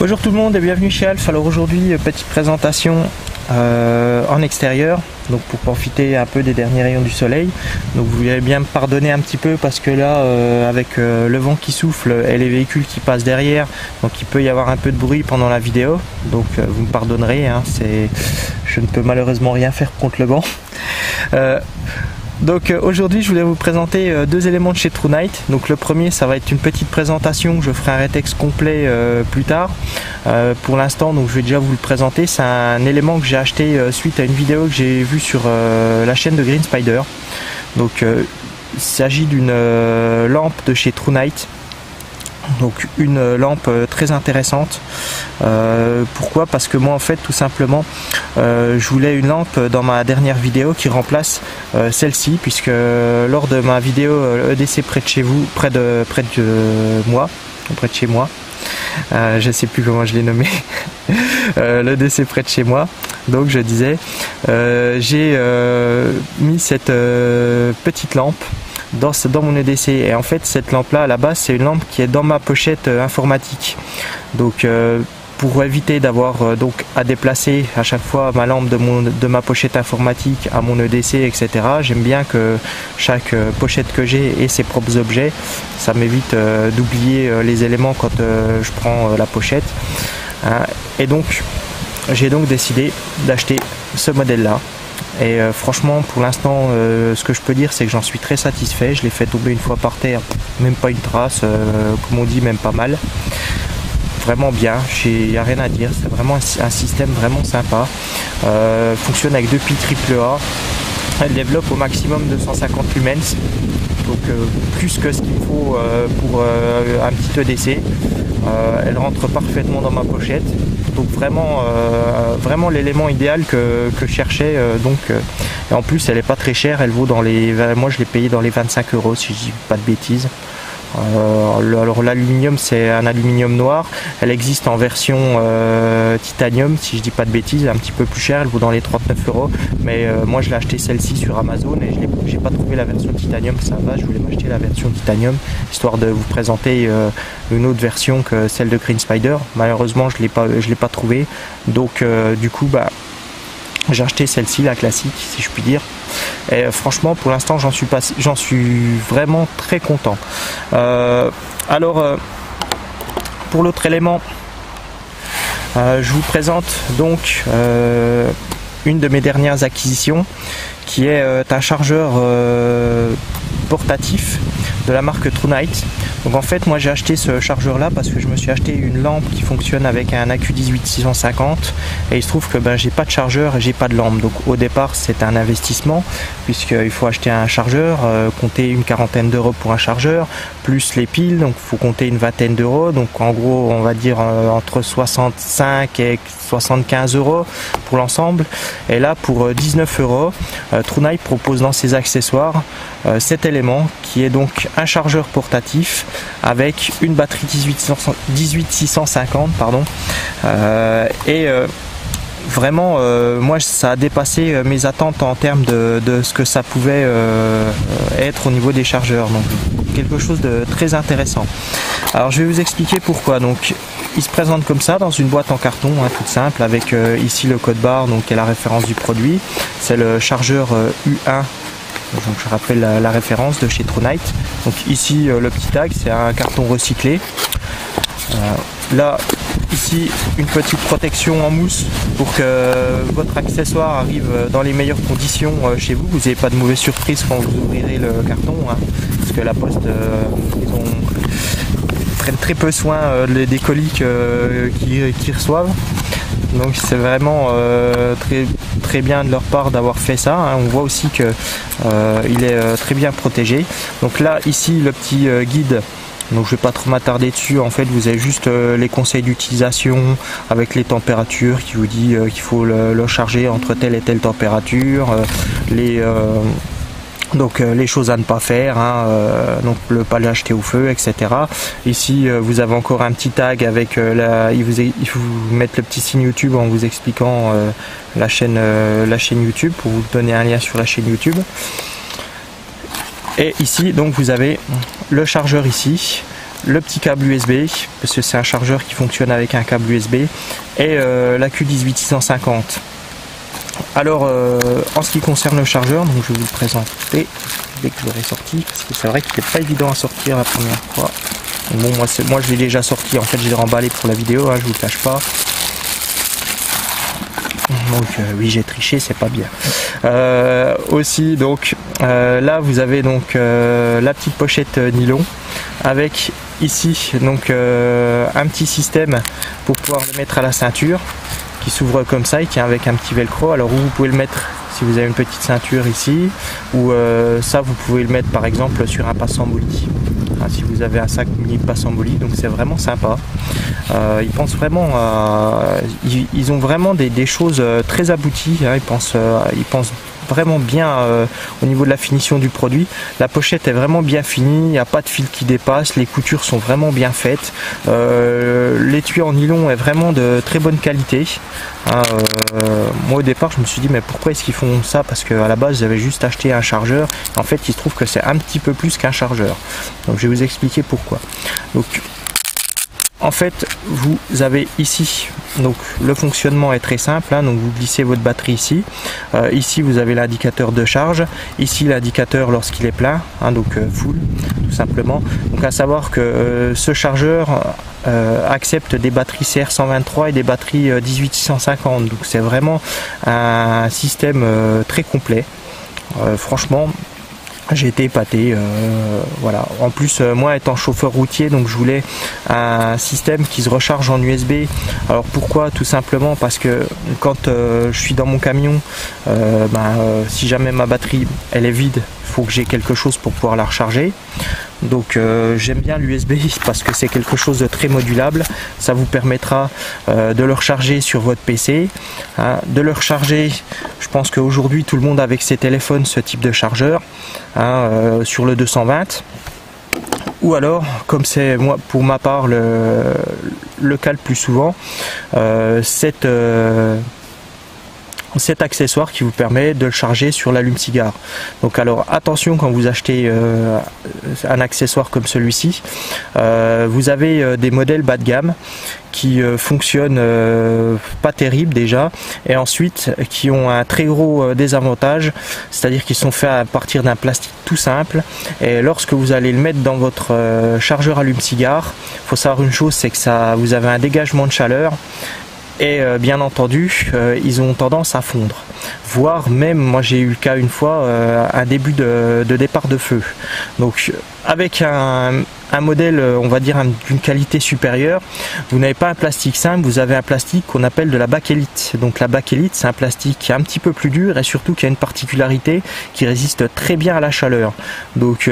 Bonjour tout le monde et bienvenue chez Alf. Alors aujourd'hui, petite présentation en extérieur, donc pour profiter un peu des derniers rayons du soleil. Donc vous allez bien me pardonner un petit peu parce que là avec le vent qui souffle et les véhicules qui passent derrière, donc il peut y avoir un peu de bruit pendant la vidéo, donc vous me pardonnerez, hein, je ne peux malheureusement rien faire contre le vent. Donc aujourd'hui je voulais vous présenter deux éléments de chez TrueNight. Donc le premier, ça va être une petite présentation, je ferai un rétexte complet plus tard. Pour l'instant, donc je vais déjà vous le présenter. C'est un élément que j'ai acheté suite à une vidéo que j'ai vue sur la chaîne de Green Spider. Donc il s'agit d'une lampe de chez TrueNight. Donc une lampe très intéressante. Pourquoi? Parce que moi en fait tout simplement je voulais une lampe dans ma dernière vidéo qui remplace celle-ci, puisque lors de ma vidéo EDC près de chez moi, je sais plus comment je l'ai nommé, l'EDC près de chez moi, donc je disais j'ai mis cette petite lampe dans mon EDC, et en fait cette lampe là à la base c'est une lampe qui est dans ma pochette informatique. Donc pour éviter d'avoir donc à déplacer à chaque fois ma lampe de ma pochette informatique à mon EDC, etc., j'aime bien que chaque pochette que j'ai ait ses propres objets. Ça m'évite d'oublier les éléments quand je prends la pochette, hein. Et donc j'ai donc décidé d'acheter ce modèle là. Et franchement pour l'instant ce que je peux dire c'est que j'en suis très satisfait. Je l'ai fait tomber une fois par terre, même pas une trace, comme on dit, même pas mal. Vraiment bien, il n'y a rien à dire, c'est vraiment un système vraiment sympa. Fonctionne avec deux piles AAA. Elle développe au maximum 250 lumens, donc plus que ce qu'il faut pour un petit EDC. Elle rentre parfaitement dans ma pochette, donc vraiment l'élément idéal que je cherchais. Et en plus elle est pas très chère, elle vaut dans les, moi je l'ai payé dans les 25 € si je dis pas de bêtises. Alors l'aluminium c'est un aluminium noir, elle existe en version titanium si je dis pas de bêtises, un petit peu plus cher, elle vaut dans les 39 €, mais moi je l'ai acheté celle-ci sur Amazon et j'ai pas trouvé la version titanium, ça va, je voulais m'acheter la version titanium histoire de vous présenter une autre version que celle de Green Spider. Malheureusement je l'ai pas trouvé, donc du coup j'ai acheté celle-ci, la classique si je puis dire. Et franchement pour l'instant j'en suis vraiment très content. Pour l'autre élément, je vous présente donc une de mes dernières acquisitions, qui est un chargeur portatif de la marque TrueNight. Donc en fait moi j'ai acheté ce chargeur là parce que je me suis acheté une lampe qui fonctionne avec un AQ18650 et il se trouve que j'ai pas de chargeur et j'ai pas de lampe. Donc au départ c'est un investissement puisqu'il faut acheter un chargeur, compter une quarantaine d'euros pour un chargeur, plus les piles, donc il faut compter une vingtaine d'euros. Donc en gros on va dire entre 65 et 75 € pour l'ensemble. Et là pour 19 €, TrueNight propose dans ses accessoires cet élément qui est donc un chargeur portatif avec une batterie 18650 pardon, vraiment moi ça a dépassé mes attentes en termes de ce que ça pouvait être au niveau des chargeurs, donc quelque chose de très intéressant. Alors je vais vous expliquer pourquoi. Donc il se présente comme ça dans une boîte en carton, hein, toute simple, avec ici le code barre, donc qui est la référence du produit. C'est le chargeur U1. Donc je rappelle la référence de chez TrueNight. Donc ici le petit tag, c'est un carton recyclé. Là ici une petite protection en mousse pour que votre accessoire arrive dans les meilleures conditions chez vous. Vous n'avez pas de mauvaise surprise quand vous ouvrirez le carton, hein, parce que la poste prennent très peu soin des colis qu'ils reçoivent. Donc c'est vraiment très bien de leur part d'avoir fait ça, hein. On voit aussi que il est très bien protégé. Donc là ici le petit guide, donc je vais pas trop m'attarder dessus. En fait vous avez juste les conseils d'utilisation avec les températures qui vous dit qu'il faut le charger entre telle et telle température, donc les choses à ne pas faire, hein, donc ne pas l'acheter au feu, etc. Ici vous avez encore un petit tag avec il faut vous mettre le petit signe YouTube en vous expliquant la chaîne YouTube, pour vous donner un lien sur la chaîne YouTube. Et ici donc vous avez le chargeur ici le petit câble USB, parce que c'est un chargeur qui fonctionne avec un câble USB, et la Q18650. Alors en ce qui concerne le chargeur, donc je vais vous le présenter dès que je l'aurai sorti, parce que c'est vrai qu'il n'est pas évident à sortir la première fois. Bon, moi je l'ai déjà sorti, en fait je l'ai remballé pour la vidéo, hein, je vous le cache pas. Donc oui, j'ai triché, c'est pas bien. Aussi donc là vous avez donc la petite pochette nylon avec ici donc un petit système pour pouvoir le mettre à la ceinture qui s'ouvre comme ça, il tient avec un petit velcro. Alors vous pouvez le mettre si vous avez une petite ceinture ici, ou ça vous pouvez le mettre par exemple sur un passe-embolie. Si vous avez un sac mini passe-embolie, donc c'est vraiment sympa. Ils pensent vraiment ils ont vraiment des choses très abouties, hein. Ils pensent vraiment bien au niveau de la finition du produit. La pochette est vraiment bien finie, il n'y a pas de fil qui dépasse, les coutures sont vraiment bien faites. L'étui en nylon est vraiment de très bonne qualité. Moi au départ je me suis dit mais pourquoi est-ce qu'ils font ça, parce qu'à la base j'avais juste acheté un chargeur, en fait il se trouve que c'est un petit peu plus qu'un chargeur, donc je vais vous expliquer pourquoi. Donc en fait vous avez ici, donc le fonctionnement est très simple, hein, donc vous glissez votre batterie ici, ici vous avez l'indicateur de charge, ici l'indicateur lorsqu'il est plein, hein, donc full tout simplement. Donc à savoir que ce chargeur accepte des batteries CR123 et des batteries 18650, donc c'est vraiment un système très complet. Franchement j'ai été épaté, voilà. En plus moi étant chauffeur routier, donc je voulais un système qui se recharge en USB. Alors pourquoi? Tout simplement parce que quand je suis dans mon camion, si jamais ma batterie elle est vide, il faut que j'ai quelque chose pour pouvoir la recharger. Donc j'aime bien l'USB parce que c'est quelque chose de très modulable. Ça vous permettra de le recharger sur votre PC, hein, de le recharger. Je pense qu'aujourd'hui tout le monde a avec ses téléphones ce type de chargeur, hein, sur le 220. Ou alors, comme c'est moi pour ma part le cas le plus souvent, cet accessoire qui vous permet de le charger sur l'allume-cigare. Donc alors attention quand vous achetez un accessoire comme celui-ci, vous avez des modèles bas de gamme qui fonctionnent pas terrible déjà, et ensuite qui ont un très gros désavantage, c'est-à-dire qu'ils sont faits à partir d'un plastique tout simple, et lorsque vous allez le mettre dans votre chargeur allume-cigare, il faut savoir une chose, c'est que vous avez un dégagement de chaleur. Et bien entendu, ils ont tendance à fondre. Voire même, moi j'ai eu le cas une fois, un début de départ de feu. Donc avec un modèle, on va dire, d'une qualité supérieure, vous n'avez pas un plastique simple, vous avez un plastique qu'on appelle de la bakélite. Donc la bakélite, c'est un plastique qui est un petit peu plus dur et surtout qui a une particularité qui résiste très bien à la chaleur. Donc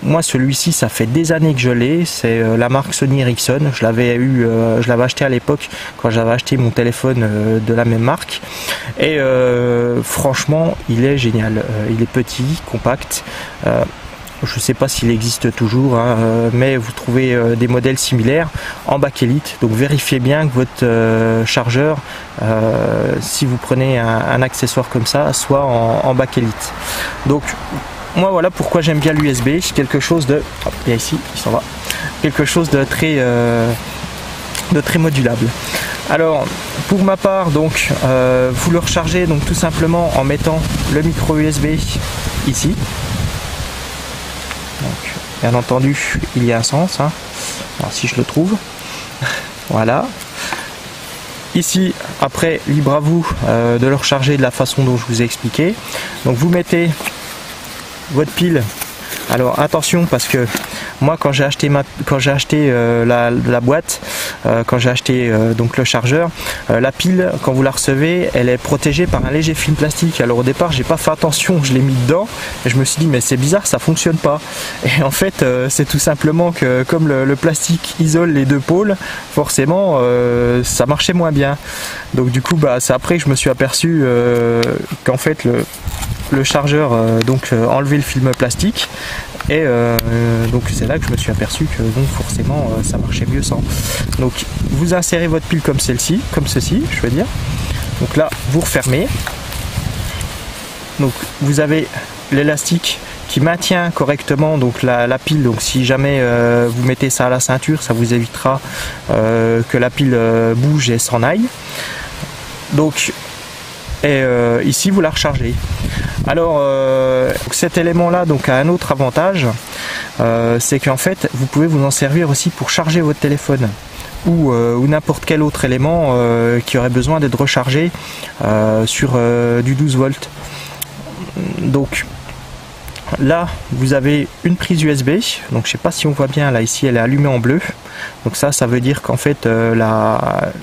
moi celui-ci, ça fait des années que je l'ai, c'est la marque Sony Ericsson. Je l'avais acheté à l'époque quand j'avais acheté mon téléphone de la même marque, et franchement il est génial. Il est petit, compact. Je ne sais pas s'il existe toujours, hein, mais vous trouvez des modèles similaires en bakélite. Donc vérifiez bien que votre chargeur, si vous prenez un accessoire comme ça, soit en bakélite. Donc moi voilà pourquoi j'aime bien l'USB. Quelque chose de, hop, il y a ici, il s'en va. Quelque chose de très modulable. Alors pour ma part, donc vous le rechargez donc tout simplement en mettant le micro USB ici. Donc, bien entendu, il y a un sens, hein. Alors, si je le trouve, voilà. Ici, après, libre à vous de le recharger de la façon dont je vous ai expliqué. Donc, vous mettez votre pile. Alors, attention, parce que moi, quand j'ai acheté la boîte, quand j'ai acheté donc le chargeur, la pile, quand vous la recevez, elle est protégée par un léger film plastique. Alors au départ, j'ai pas fait attention, je l'ai mis dedans et je me suis dit mais c'est bizarre, ça fonctionne pas. Et en fait, c'est tout simplement que comme le plastique isole les deux pôles, forcément, ça marchait moins bien. Donc du coup, c'est après que je me suis aperçu qu'en fait le chargeur enlevait le film plastique. Et donc c'est là que je me suis aperçu que donc forcément ça marchait mieux sans. Donc vous insérez votre pile comme celle-ci, comme ceci, je veux dire. Donc là vous refermez. Donc vous avez l'élastique qui maintient correctement donc la pile. Donc si jamais vous mettez ça à la ceinture, ça vous évitera que la pile bouge et s'en aille. Donc ici vous la rechargez. Alors cet élément là donc a un autre avantage, c'est qu'en fait vous pouvez vous en servir aussi pour charger votre téléphone ou n'importe quel autre élément qui aurait besoin d'être rechargé sur du 12 volts. Donc là vous avez une prise USB, donc je sais pas si on voit bien là, ici elle est allumée en bleu, donc ça veut dire qu'en fait la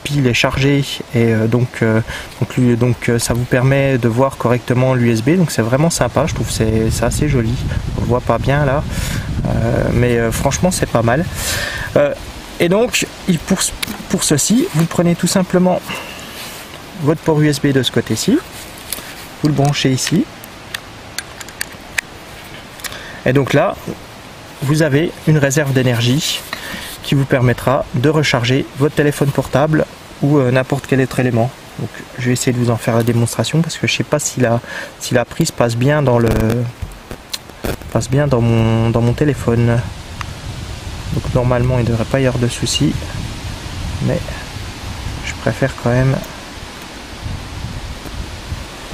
pile est chargée et donc ça vous permet de voir correctement l'USB, donc c'est vraiment sympa, je trouve c'est assez joli, on le voit pas bien là, mais franchement c'est pas mal. Et donc pour ceci vous prenez tout simplement votre port USB de ce côté-ci, vous le branchez ici. Et donc là, vous avez une réserve d'énergie qui vous permettra de recharger votre téléphone portable ou n'importe quel autre élément. Donc, je vais essayer de vous en faire la démonstration parce que je ne sais pas si la prise passe bien dans mon téléphone. Donc normalement, il ne devrait pas y avoir de soucis, mais je préfère quand même.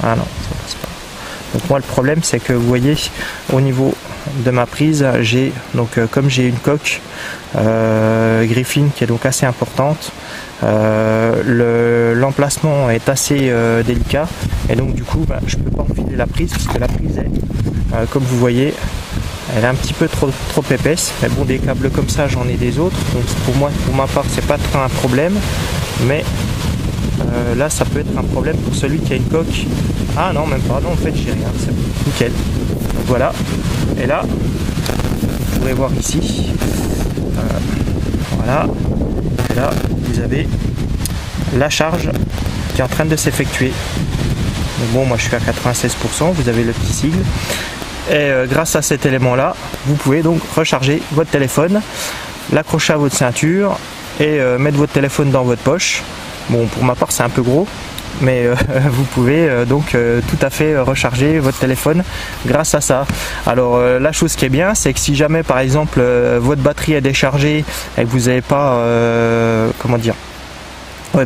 Ah non, ça passe pas. Donc moi le problème c'est que vous voyez au niveau de ma prise, j'ai donc comme j'ai une coque Griffin qui est donc assez importante, l'emplacement est assez délicat et donc du coup je peux pas enfiler la prise parce que la prise est comme vous voyez elle est un petit peu trop épaisse, mais bon des câbles comme ça j'en ai des autres, donc pour ma part c'est pas trop un problème, mais là ça peut être un problème pour celui qui a une coque. Ah non, même pas, non en fait j'ai rien, c'est nickel. Donc voilà, et là vous pourrez voir ici, voilà, et là vous avez la charge qui est en train de s'effectuer. Donc bon, moi je suis à 96%, vous avez le petit sigle, et grâce à cet élément là vous pouvez donc recharger votre téléphone, l'accrocher à votre ceinture et mettre votre téléphone dans votre poche. Bon, pour ma part c'est un peu gros, mais vous pouvez donc tout à fait recharger votre téléphone grâce à ça. Alors la chose qui est bien, c'est que si jamais par exemple votre batterie est déchargée et que vous n'avez pas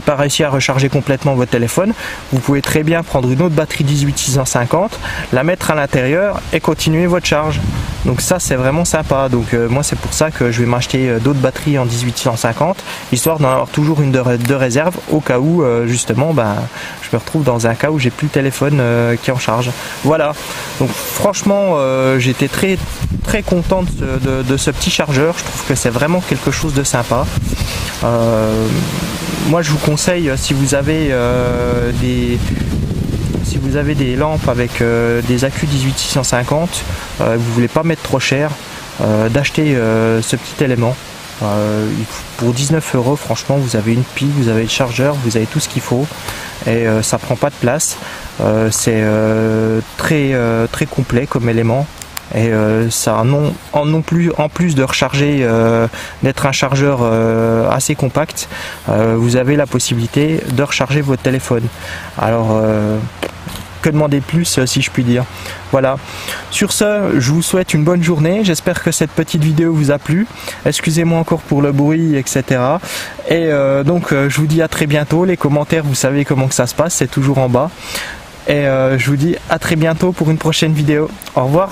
pas réussi à recharger complètement votre téléphone, vous pouvez très bien prendre une autre batterie 18650, la mettre à l'intérieur et continuer votre charge. Donc ça c'est vraiment sympa. Donc moi c'est pour ça que je vais m'acheter d'autres batteries en 18650, histoire d'en avoir toujours une de réserve au cas où justement je me retrouve dans un cas où j'ai plus le téléphone qui est en charge. Voilà, donc franchement j'étais très content de ce petit chargeur. Je trouve que c'est vraiment quelque chose de sympa. Moi je vous conseille, si vous avez des lampes avec des accus 18650, vous voulez pas mettre trop cher, d'acheter ce petit élément. Pour 19 €, franchement vous avez une pile, vous avez le chargeur, vous avez tout ce qu'il faut et ça prend pas de place. C'est très complet comme élément. Et ça en plus de recharger, d'être un chargeur assez compact, vous avez la possibilité de recharger votre téléphone. Alors que demander de plus, si je puis dire. Voilà, sur ce je vous souhaite une bonne journée, j'espère que cette petite vidéo vous a plu, excusez-moi encore pour le bruit etc, et donc je vous dis à très bientôt. Les commentaires vous savez comment que ça se passe, c'est toujours en bas, et je vous dis à très bientôt pour une prochaine vidéo. Au revoir.